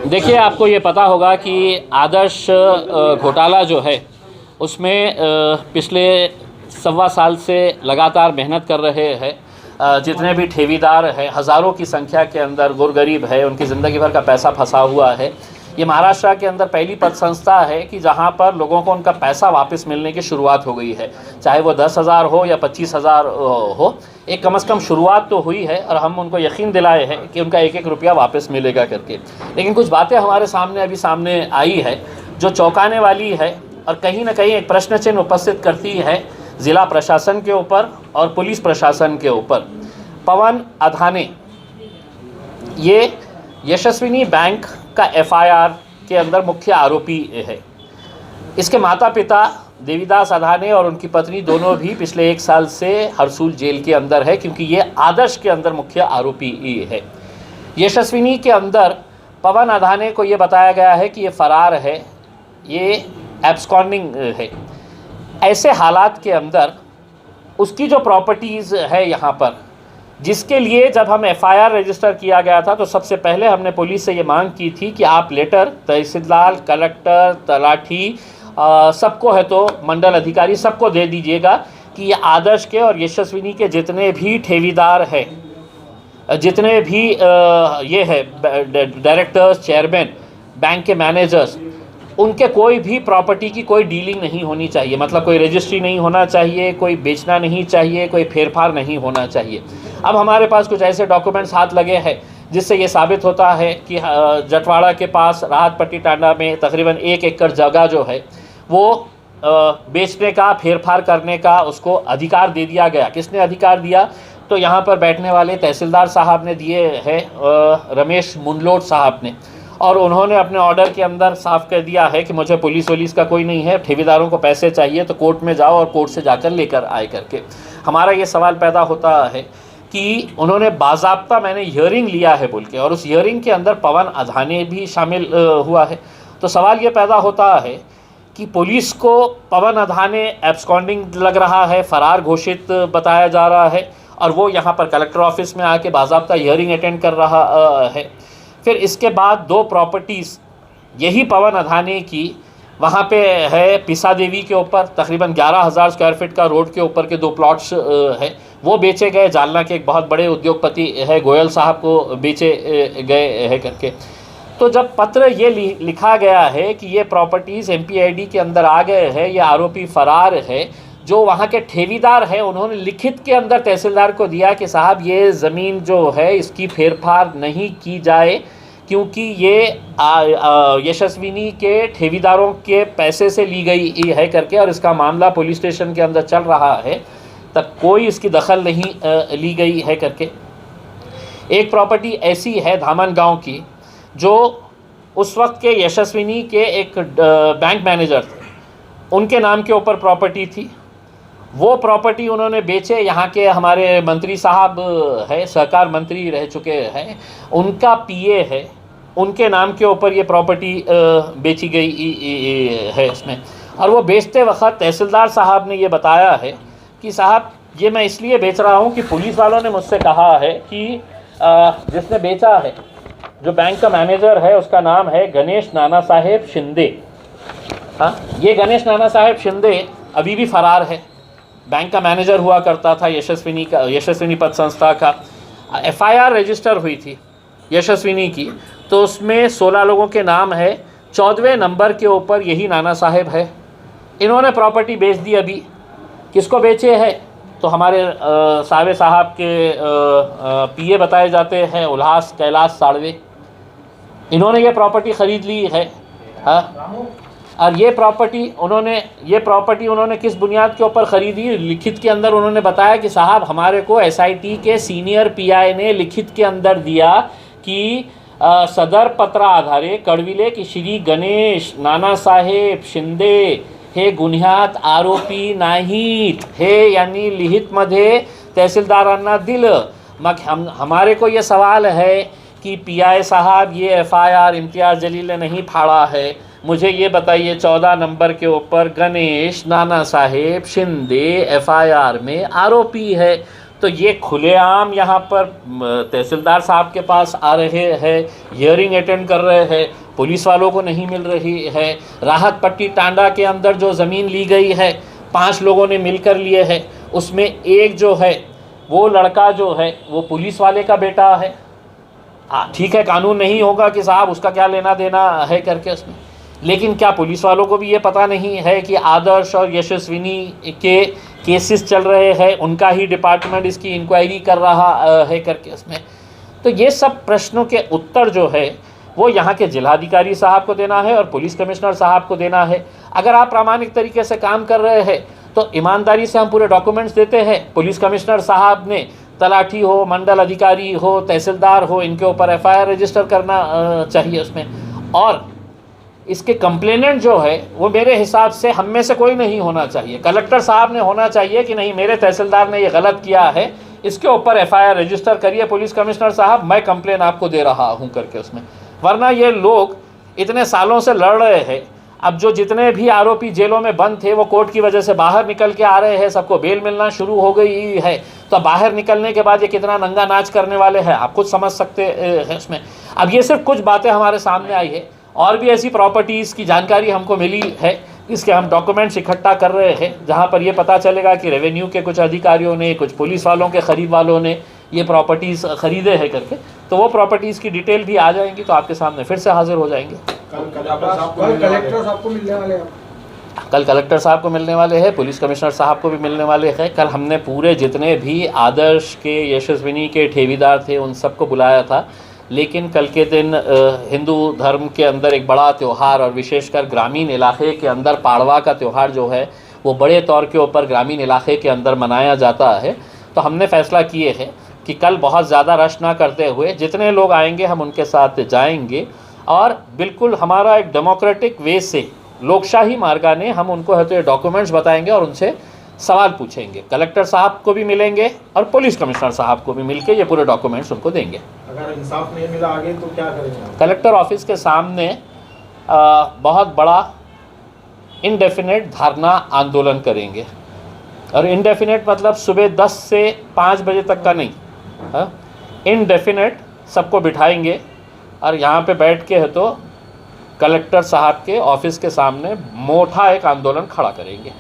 देखिए, आपको ये पता होगा कि आदर्श घोटाला जो है उसमें पिछले सवा साल से लगातार मेहनत कर रहे हैं। जितने भी ठेवीदार हैं, हज़ारों की संख्या के अंदर गुरगरीब है, उनकी ज़िंदगी भर का पैसा फंसा हुआ है। ये महाराष्ट्र के अंदर पहली पद संस्था है कि जहाँ पर लोगों को उनका पैसा वापस मिलने की शुरुआत हो गई है, चाहे वो 10,000 हो या 25,000 हो। एक कम से कम शुरुआत तो हुई है और हम उनको यकीन दिलाए हैं कि उनका एक एक रुपया वापस मिलेगा करके। लेकिन कुछ बातें हमारे सामने आई है जो चौंकाने वाली है और कहीं ना कहीं एक प्रश्न चिन्ह उपस्थित करती है ज़िला प्रशासन के ऊपर और पुलिस प्रशासन के ऊपर। पवन अधाने ये यशस्विनी बैंक का FIR के अंदर मुख्य आरोपी है। इसके माता पिता देवीदास अधाने और उनकी पत्नी दोनों भी पिछले 1 साल से हरसूल जेल के अंदर है, क्योंकि ये आदर्श के अंदर मुख्य आरोपी है। यशस्विनी के अंदर पवन अधाने को ये बताया गया है कि ये फ़रार है, ये एब्सकॉन्डिंग है। ऐसे हालात के अंदर उसकी जो प्रॉपर्टीज़ है यहाँ पर, जिसके लिए जब हम FIR रजिस्टर किया गया था तो सबसे पहले हमने पुलिस से ये मांग की थी कि आप लेटर तहसीलदार, कलेक्टर, तलाठी, सबको है तो मंडल अधिकारी, सबको दे दीजिएगा कि ये आदर्श के और यशस्विनी के जितने भी ठेवीदार हैं, जितने भी ये है डायरेक्टर्स, चेयरमैन, बैंक के मैनेजर्स, उनके कोई भी प्रॉपर्टी की कोई डीलिंग नहीं होनी चाहिए। मतलब कोई रजिस्ट्री नहीं होना चाहिए, कोई बेचना नहीं चाहिए, कोई फेरफार नहीं होना चाहिए। अब हमारे पास कुछ ऐसे डॉक्यूमेंट्स हाथ लगे हैं जिससे ये साबित होता है कि जटवाड़ा के पास राहत पट्टी टांडा में तकरीबन 1 एकड़ जगह जो है वो बेचने का, फेरफार करने का उसको अधिकार दे दिया गया। किसने अधिकार दिया? तो यहाँ पर बैठने वाले तहसीलदार साहब ने दिए हैं, रमेश मुंडलोट साहब ने। और उन्होंने अपने ऑर्डर के अंदर साफ कर दिया है कि मुझे पुलिस वुलिस का कोई नहीं है, ठेकेदारों को पैसे चाहिए तो कोर्ट में जाओ और कोर्ट से जाकर लेकर आए करके। हमारा ये सवाल पैदा होता है कि उन्होंने बाज़ाब्ता मैंने हियरिंग लिया है बोल के, और उस हियरिंग के अंदर पवन अधाने भी शामिल हुआ है। तो सवाल ये पैदा होता है कि पुलिस को पवन अधाने एब्सकॉन्डिंग लग रहा है, फ़रार घोषित बताया जा रहा है, और वो यहाँ पर कलेक्टर ऑफिस में आके बाज़ाब्ता हियरिंग अटेंड कर रहा है। फिर इसके बाद 2 प्रॉपर्टीज़ यही पवन अधाने की वहाँ पे है, पिसा देवी के ऊपर तकरीबन 11,000 स्क्वायर फीट का रोड के ऊपर के 2 प्लॉट्स है, वो बेचे गए। जालना के एक बहुत बड़े उद्योगपति है गोयल साहब को बेचे गए है करके। तो जब पत्र ये लिखा गया है कि ये प्रॉपर्टीज़ MPID के अंदर आ गए हैं, ये आरोपी फ़रार है, जो वहाँ के ठेवीदार हैं उन्होंने लिखित के अंदर तहसीलदार को दिया कि साहब ये ज़मीन जो है इसकी फेरफार नहीं की जाए, क्योंकि ये यशस्विनी के ठेवीदारों के पैसे से ली गई है करके, और इसका मामला पुलिस स्टेशन के अंदर चल रहा है, तब कोई इसकी दखल नहीं ली गई है करके। एक प्रॉपर्टी ऐसी है धामन गांव की, जो उस वक्त के यशस्विनी के एक बैंक मैनेजर थे, उनके नाम के ऊपर प्रॉपर्टी थी। वो प्रॉपर्टी उन्होंने बेचे। यहाँ के हमारे मंत्री साहब है, सहकार मंत्री रह चुके हैं, उनका PA है, उनके नाम के ऊपर ये प्रॉपर्टी बेची गई है इसमें। और वो बेचते वक्त तहसीलदार साहब ने ये बताया है कि साहब ये मैं इसलिए बेच रहा हूँ कि पुलिस वालों ने मुझसे कहा है कि जिसने बेचा है, जो बैंक का मैनेजर है, उसका नाम है गणेश नाना साहेब शिंदे। हाँ, ये गणेश नाना साहेब शिंदे अभी भी फ़रार है। बैंक का मैनेजर हुआ करता था यशस्विनी पद संस्था का। FIR रजिस्टर हुई थी यशस्विनी की, तो उसमें 16 लोगों के नाम है, 14वें नंबर के ऊपर यही नाना साहेब है। इन्होंने प्रॉपर्टी बेच दी। अभी किसको बेचे है? तो हमारे सावे साहब के PA बताए जाते हैं, उल्लास कैलाश साड़वे। इन्होंने ये प्रॉपर्टी ख़रीद ली है। हाँ, और ये प्रॉपर्टी उन्होंने किस बुनियाद के ऊपर ख़रीदी? लिखित के अंदर उन्होंने बताया कि साहब हमारे को SIT के सीनियर PI ने लिखित के अंदर दिया कि सदर पत्र आधारे कळविले की श्री गणेश नानासाहेब शिंदे हे गुन्ह्यात आरोपी नाहीत, हे यांनी लिखितमध्ये तहसीलदारांना दिलं। मग हमारे को ये सवाल है कि PI साहब ये FIR इम्तियाज़ जलील ने नहीं फाड़ा है, मुझे ये बताइए 14 नंबर के ऊपर गणेश नाना साहेब शिंदे FIR में आरोपी है। तो तो ये खुलेआम यहाँ पर तहसीलदार साहब के पास आ रहे हैं, हियरिंग अटेंड कर रहे हैं, पुलिस वालों को नहीं मिल रही है। राहत पट्टी टांडा के अंदर जो ज़मीन ली गई है 5 लोगों ने मिलकर लिए है, उसमें एक जो है वो लड़का जो है वो पुलिस वाले का बेटा है। ठीक है, कानून नहीं होगा कि साहब उसका क्या लेना देना है करके उसमें, लेकिन क्या पुलिस वालों को भी ये पता नहीं है कि आदर्श और यशस्विनी के केसेस चल रहे हैं, उनका ही डिपार्टमेंट इसकी इंक्वायरी कर रहा है करके उसमें। तो ये सब प्रश्नों के उत्तर जो है वो यहाँ के जिलाधिकारी साहब को देना है और पुलिस कमिश्नर साहब को देना है। अगर आप प्रामाणिक तरीके से काम कर रहे हैं तो ईमानदारी से हम पूरे डॉक्यूमेंट्स देते हैं। पुलिस कमिश्नर साहब ने तलाठी हो, मंडल अधिकारी हो, तहसीलदार हो, इनके ऊपर FIR रजिस्टर करना चाहिए उसमें। और इसके कंप्लेनेंट जो है वो मेरे हिसाब से हम में से कोई नहीं होना चाहिए। कलेक्टर साहब ने होना चाहिए कि नहीं, मेरे तहसीलदार ने ये गलत किया है, इसके ऊपर FIR रजिस्टर करिए पुलिस कमिश्नर साहब, मैं कंप्लेन आपको दे रहा हूँ करके उसमें। वरना ये लोग इतने सालों से लड़ रहे हैं, अब जो जितने भी आरोपी जेलों में बंद थे वो कोर्ट की वजह से बाहर निकल के आ रहे हैं, सबको बेल मिलना शुरू हो गई है। तो बाहर निकलने के बाद ये कितना नंगा नाच करने वाले हैं आप खुद समझ सकते हैं उसमें। अब ये सिर्फ कुछ बातें हमारे सामने आई है, और भी ऐसी प्रॉपर्टीज़ की जानकारी हमको मिली है, इसके हम डॉक्यूमेंट्स इकट्ठा कर रहे हैं, जहाँ पर ये पता चलेगा कि रेवेन्यू के कुछ अधिकारियों ने, कुछ पुलिस वालों के खरीद वालों ने ये प्रॉपर्टीज़ ख़रीदे हैं करके। तो वो प्रॉपर्टीज़ की डिटेल भी आ जाएंगी, तो आपके सामने फिर से हाजिर हो जाएंगे। कल कलेक्टर साहब को मिलने वाले हैं, कल कलेक्टर साहब को मिलने वाले हैं, पुलिस कमिश्नर साहब को भी मिलने वाले हैं। कल हमने पूरे जितने भी आदर्श के, यशस्विनी के ठेवीदार थे उन सबको बुलाया था, लेकिन कल के दिन हिंदू धर्म के अंदर एक बड़ा त्यौहार और विशेषकर ग्रामीण इलाके के अंदर पाड़वा का त्यौहार जो है वो बड़े तौर के ऊपर ग्रामीण इलाके के अंदर मनाया जाता है। तो हमने फ़ैसला किए हैं कि कल बहुत ज़्यादा रश ना करते हुए जितने लोग आएंगे हम उनके साथ जाएंगे, और बिल्कुल हमारा एक डेमोक्रेटिक वे से, लोकशाही मार्गाने हम उनको है तो ये डॉक्यूमेंट्स बताएंगे और उनसे सवाल पूछेंगे। कलेक्टर साहब को भी मिलेंगे और पुलिस कमिश्नर साहब को भी मिलके ये पूरे डॉक्यूमेंट्स उनको देंगे। अगर इंसाफ नहीं मिला आगे तो क्या करेंगे? कलेक्टर ऑफिस के सामने बहुत बड़ा इनडेफिनेट धरना आंदोलन करेंगे, और इनडेफिनेट मतलब सुबह 10 से 5 बजे तक का नहीं, इनडेफिनेट सबको बिठाएंगे और यहाँ पे बैठ के है तो कलेक्टर साहब के ऑफिस के सामने मोटा एक आंदोलन खड़ा करेंगे।